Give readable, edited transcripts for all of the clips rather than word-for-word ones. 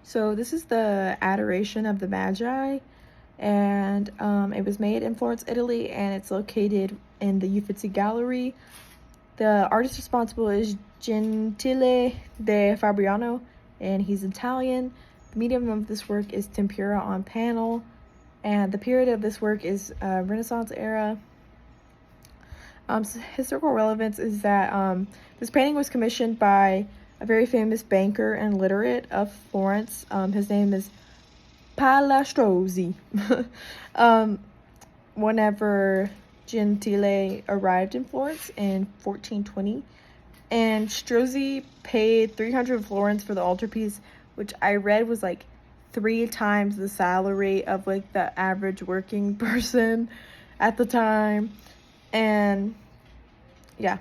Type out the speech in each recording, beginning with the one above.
So this is the Adoration of the Magi, and it was made in Florence, Italy, and it's located in the Uffizi Gallery. The artist responsible is Gentile de Fabriano, and he's Italian. The medium of this work is tempera on panel, and the period of this work is Renaissance era. Historical relevance is that this painting was commissioned by a very famous banker and literate of Florence. His name is Palastrozzi. Whenever Gentile arrived in Florence in 1420, and Strozzi paid 300 florins for the altarpiece, which I read was like 3 times the salary of like the average working person at the time. And yeah,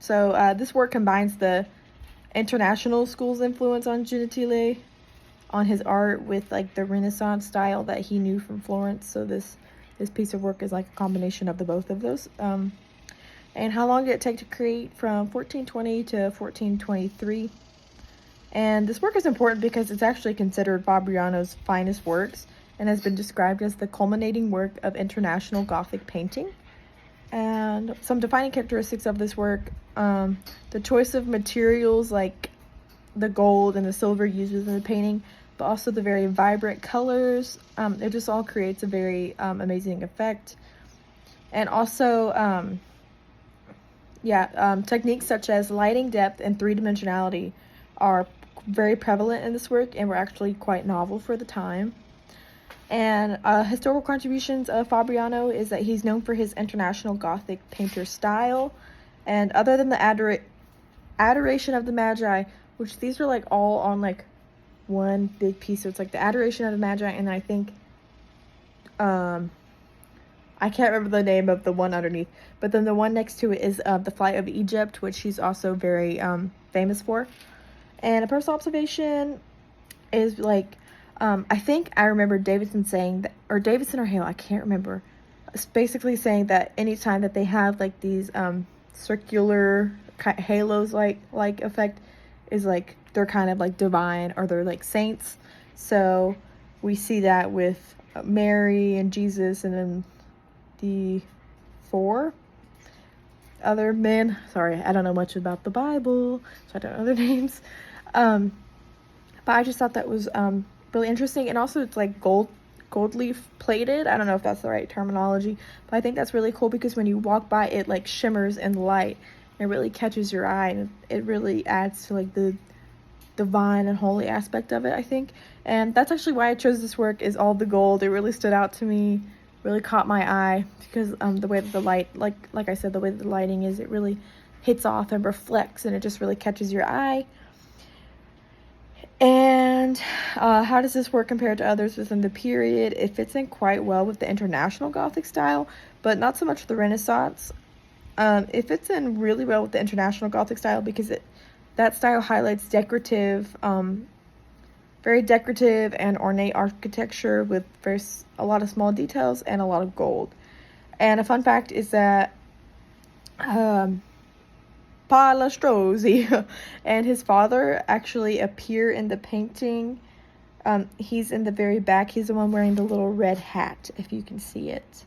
so this work combines the international school's influence on Gentile on his art with like the Renaissance style that he knew from Florence. So this piece of work is like a combination of the both of those. And how long did it take to create? From 1420 to 1423. And this work is important because it's actually considered Fabriano's finest works and has been described as the culminating work of international Gothic painting. And some defining characteristics of this work, the choice of materials like the gold and the silver used in the painting, but also the very vibrant colors. It just all creates a very amazing effect. And also, techniques such as lighting, depth, and three-dimensionality are very prevalent in this work and were actually quite novel for the time. And historical contributions of Fabriano is that he's known for his international Gothic painter style. And other than the Adoration of the Magi, which these are like all on like one big piece. So it's like the Adoration of the Magi, and I think I can't remember the name of the one underneath, but then the one next to it is the Flight of Egypt, which he's also very famous for. And a personal observation is like, I think I remember Davidson saying that, or Davidson or Hale, I can't remember. It's basically saying that anytime that they have like these circular halos like effect, is like they're kind of like divine, or they're like saints. So we see that with Mary and Jesus, and then the 4 other men. Sorry, I don't know much about the Bible, so I don't know their names. But I just thought that was really interesting. And also it's like gold leaf plated. I don't know if that's the right terminology, but I think that's really cool because when you walk by, it like shimmers in the light. It really catches your eye, and it really adds to like the divine and holy aspect of it, I think. And that's actually why I chose this work, is all the gold. It really stood out to me, really caught my eye, because the way that the light, like I said, the way that the lighting is, it really hits off and reflects, and it just really catches your eye. And how does this work compare to others within the period? It fits in quite well with the international Gothic style, but not so much the Renaissance. It fits in really well with the international Gothic style because that style highlights very decorative and ornate architecture with a lot of small details and a lot of gold. And a fun fact is that Palastrozzi and his father actually appear in the painting. He's in the very back. He's the one wearing the little red hat, if you can see it.